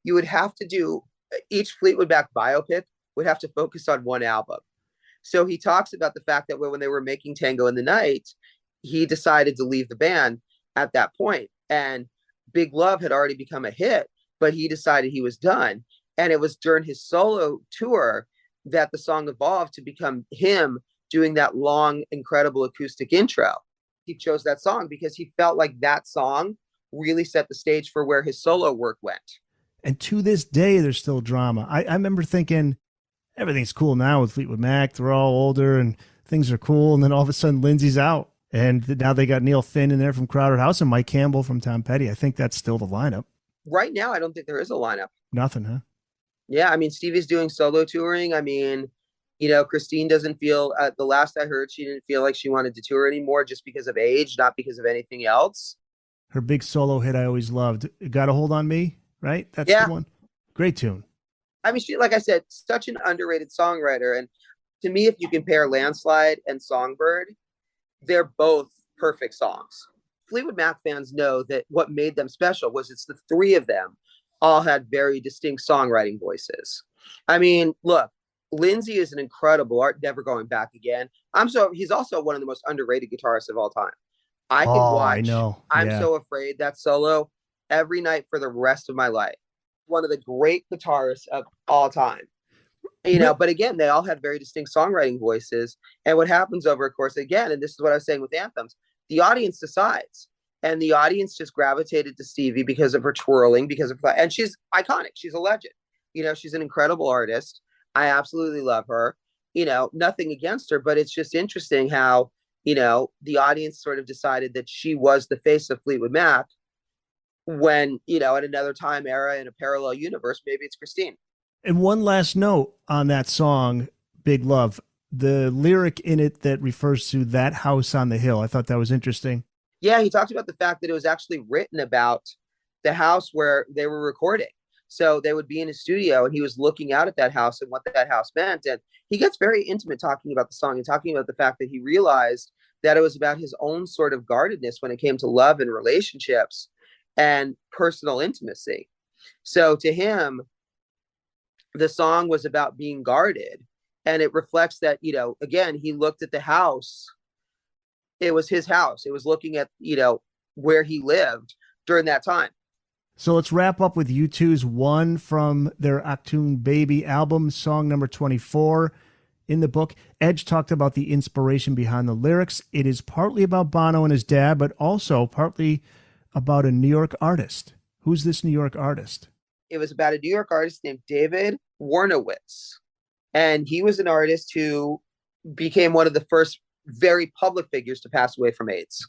would have to do, each Fleetwood Mac biopic would have to focus on one album. So he talks about the fact that when they were making Tango in the Night, he decided to leave the band at that point. And Big Love had already become a hit, but he decided he was done. And it was during his solo tour that the song evolved to become him doing that long, incredible acoustic intro. He chose that song because he felt like that song really set the stage for where his solo work went. And to this day, there's still drama. I remember thinking, everything's cool now with Fleetwood Mac. They're all older and things are cool. And then all of a sudden, Lindsay's out. And now they got Neil Finn in there from Crowded House and Mike Campbell from Tom Petty. I think that's still the lineup. Right now, I don't think there is a lineup. Nothing, huh? Yeah, I mean, Stevie's doing solo touring. I mean, Christine doesn't feel, the last I heard, she didn't feel like she wanted to tour anymore just because of age, not because of anything else. Her big solo hit I always loved, Got a Hold on Me, right? That's the one. Great tune. I mean, she, like I said, such an underrated songwriter. And to me, if you compare Landslide and Songbird, they're both perfect songs. Fleetwood Mac fans know that what made them special was it's the 3 of them all had very distinct songwriting voices. I mean, look, Lindsay is an incredible art, never going back again. He's also one of the most underrated guitarists of all time. I could watch. I know. I'm So Afraid, that solo, every night for the rest of my life. One of the great guitarists of all time. But again, they all had very distinct songwriting voices. And what happens over, of course, again, and this is what I was saying with Anthems, the audience decides. And the audience just gravitated to Stevie because of her twirling, and she's iconic. She's a legend. She's an incredible artist. I absolutely love her. Nothing against her, but it's just interesting how, the audience sort of decided that she was the face of Fleetwood Mac when, at another time era in a parallel universe, maybe it's Christine. And one last note on that song, Big Love, the lyric in it that refers to that house on the hill. I thought that was interesting. Yeah, he talked about the fact that it was actually written about the house where they were recording. So they would be in his studio and he was looking out at that house and what that house meant. And he gets very intimate talking about the song and talking about the fact that he realized that it was about his own sort of guardedness when it came to love and relationships and personal intimacy. So to him, the song was about being guarded. And it reflects that, again, he looked at the house. It was his house. It was looking at, where he lived during that time. So let's wrap up with U2's One from their Achtung Baby album, song number 24 in the book. Edge talked about the inspiration behind the lyrics. It is partly about Bono and his dad, but also partly about a New York artist. Who's this New York artist? It was about a New York artist named David Warnowitz. And he was an artist who became one of the first very public figures to pass away from AIDS.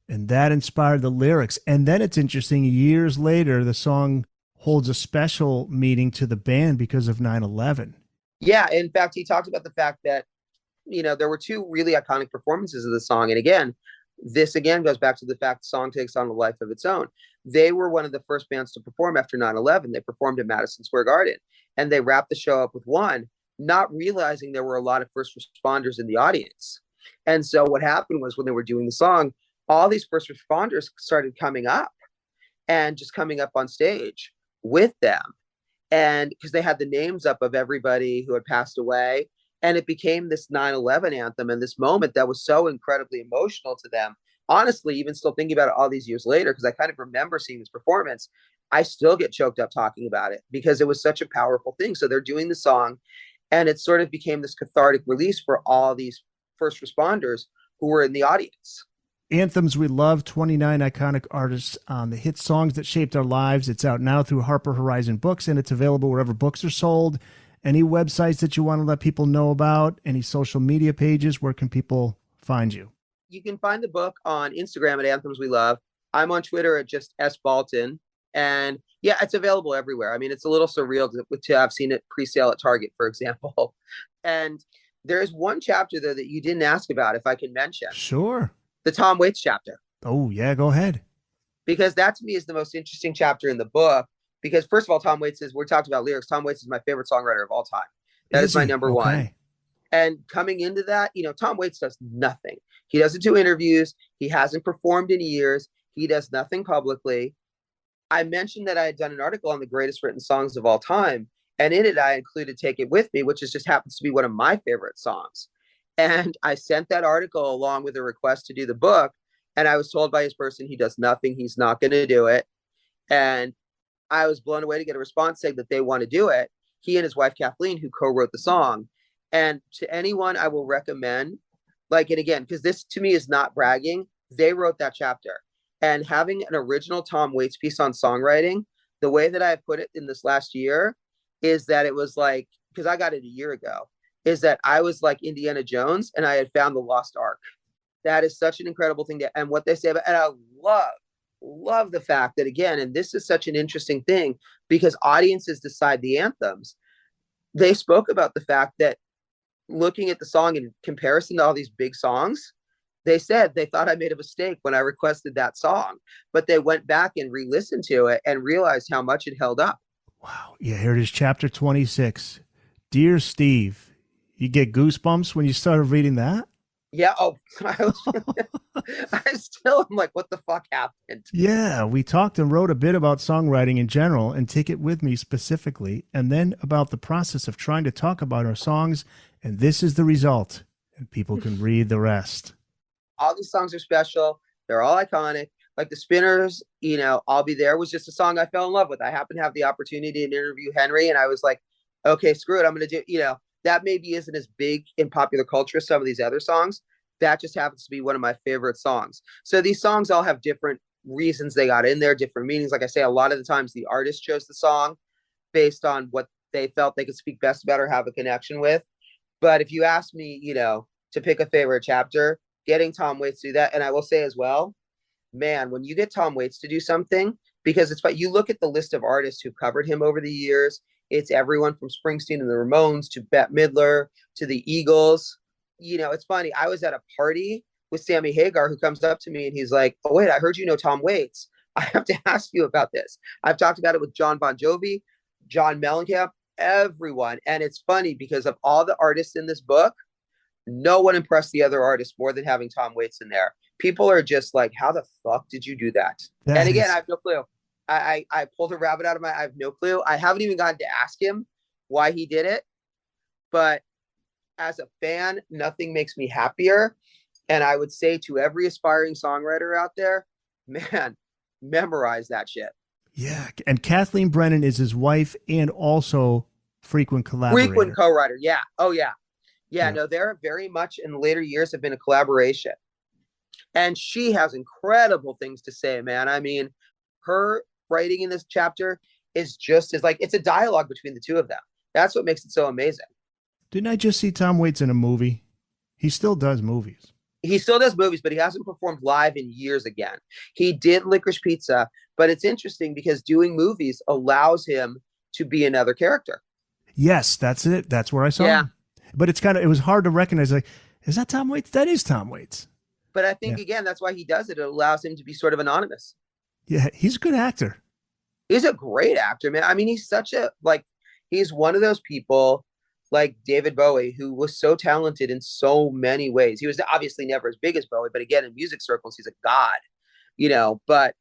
And that inspired the lyrics. And then it's interesting, years later, the song holds a special meaning to the band because of 9/11. Yeah, in fact, he talked about the fact that, there were 2 really iconic performances of the song. And again, this again goes back to the fact the song takes on a life of its own. They were one of the first bands to perform after 9/11. They performed at Madison Square Garden. And they wrapped the show up with One. not realizing there were a lot of first responders in the audience. And so what happened was when they were doing the song, all these first responders started coming up and just coming up on stage with them. And because they had the names up of everybody who had passed away. And it became this 9/11 anthem and this moment that was so incredibly emotional to them. Honestly, even still thinking about it all these years later, because I kind of remember seeing this performance, I still get choked up talking about it because it was such a powerful thing. So they're doing the song and it sort of became this cathartic release for all these first responders who were in the audience. Anthems We Love, 29 iconic artists on the hit songs that shaped our lives. It's out now through Harper Horizon Books, and it's available wherever books are sold. Any websites that you want to let people know about? Any social media pages? Where can people find you? You can find the book on Instagram at Anthems We Love. I'm on Twitter at just S Baltin. And yeah, it's available everywhere. I mean, it's a little surreal to have seen it pre-sale at Target, for example. And there's one chapter though that you didn't ask about, if I can mention. Sure. The Tom Waits chapter. Oh yeah, go ahead. Because that to me is the most interesting chapter in the book. Because first of all, Tom Waits we're talking about lyrics. Tom Waits is my favorite songwriter of all time. That is my number one. And coming into that, Tom Waits does nothing. He doesn't do interviews. He hasn't performed in years. He does nothing publicly. I mentioned that I had done an article on the greatest written songs of all time. And in it, I included Take It With Me, which just happens to be one of my favorite songs. And I sent that article along with a request to do the book. And I was told by his person, he does nothing. He's not going to do it. And I was blown away to get a response saying that they want to do it. He and his wife, Kathleen, who co-wrote the song. And to anyone I will recommend, and again, because this to me is not bragging, they wrote that chapter. And having an original Tom Waits piece on songwriting, the way that I put it in this last year is that it was like, because I got it a year ago, is that I was like Indiana Jones and I had found the lost ark. That is such an incredible thing. And what they say about, and I love the fact that, again, and this is such an interesting thing because audiences decide the anthems. They spoke about the fact that looking at the song in comparison to all these big songs, they said they thought I made a mistake when I requested that song, but they went back and re-listened to it and realized how much it held up. Wow. Yeah, here it is, chapter 26. Dear Steve, you get goosebumps when you started reading that? Yeah. Oh, I still am like, what the fuck happened? Yeah, we talked and wrote a bit about songwriting in general and Take It With Me specifically, and then about the process of trying to talk about our songs. And this is the result. And people can read the rest. All these songs are special. They're all iconic. Like the Spinners, I'll Be There was just a song I fell in love with. I happened to have the opportunity to interview Henry, and I was like, okay, screw it. I'm going to do, that maybe isn't as big in popular culture as some of these other songs. That just happens to be one of my favorite songs. So these songs all have different reasons they got in there, different meanings. Like I say, a lot of the times the artist chose the song based on what they felt they could speak best about or have a connection with. But if you ask me, to pick a favorite chapter, getting Tom Waits to do that. And I will say as well, man, when you get Tom Waits to do something, because it's funny, you look at the list of artists who covered him over the years, it's everyone from Springsteen and the Ramones to Bette Midler to the Eagles. It's funny. I was at a party with Sammy Hagar, who comes up to me and he's like, oh, wait, I heard you know Tom Waits. I have to ask you about this. I've talked about it with John Bon Jovi, John Mellencamp, everyone. And it's funny because of all the artists in this book, no one impressed the other artists more than having Tom Waits in there. People are just like, how the fuck did you do that? And again, I have no clue. I pulled a rabbit out of I have no clue. I haven't even gotten to ask him why he did it. But as a fan, nothing makes me happier. And I would say to every aspiring songwriter out there, man, memorize that shit. Yeah. And Kathleen Brennan is his wife and also frequent collaborator. Frequent co-writer. Yeah. Oh, yeah. Yeah, no, they're very much in the later years have been a collaboration. And she has incredible things to say, man. I mean, her writing in this chapter is just as it's a dialogue between the two of them. That's what makes it so amazing. Didn't I just see Tom Waits in a movie? He still does movies. He still does movies, but he hasn't performed live in years again. He did Licorice Pizza, but it's interesting because doing movies allows him to be another character. Yes, that's it. That's where I saw him. But it was hard to recognize, like, is that Tom Waits? That is Tom Waits. But I think, again, that's why he does it. It allows him to be sort of anonymous. Yeah, he's a good actor. He's a great actor, man. I mean, he's such he's one of those people like David Bowie, who was so talented in so many ways. He was obviously never as big as Bowie, but again, in music circles, he's a god, but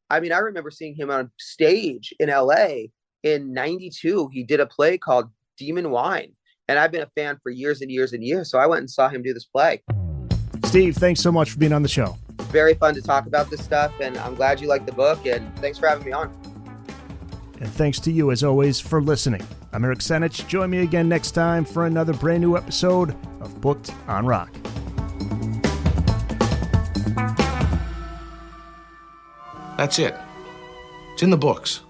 I mean, I remember seeing him on stage in LA in 92. He did a play called Demon Wine, and I've been a fan for years and years and years. So I went and saw him do this play. Steve, thanks so much for being on the show. Very fun to talk about this stuff, and I'm glad you liked the book, and thanks for having me on. And thanks to you, as always, for listening. I'm Eric Senich. Join me again next time for another brand new episode of Booked on Rock. That's it. It's in the books.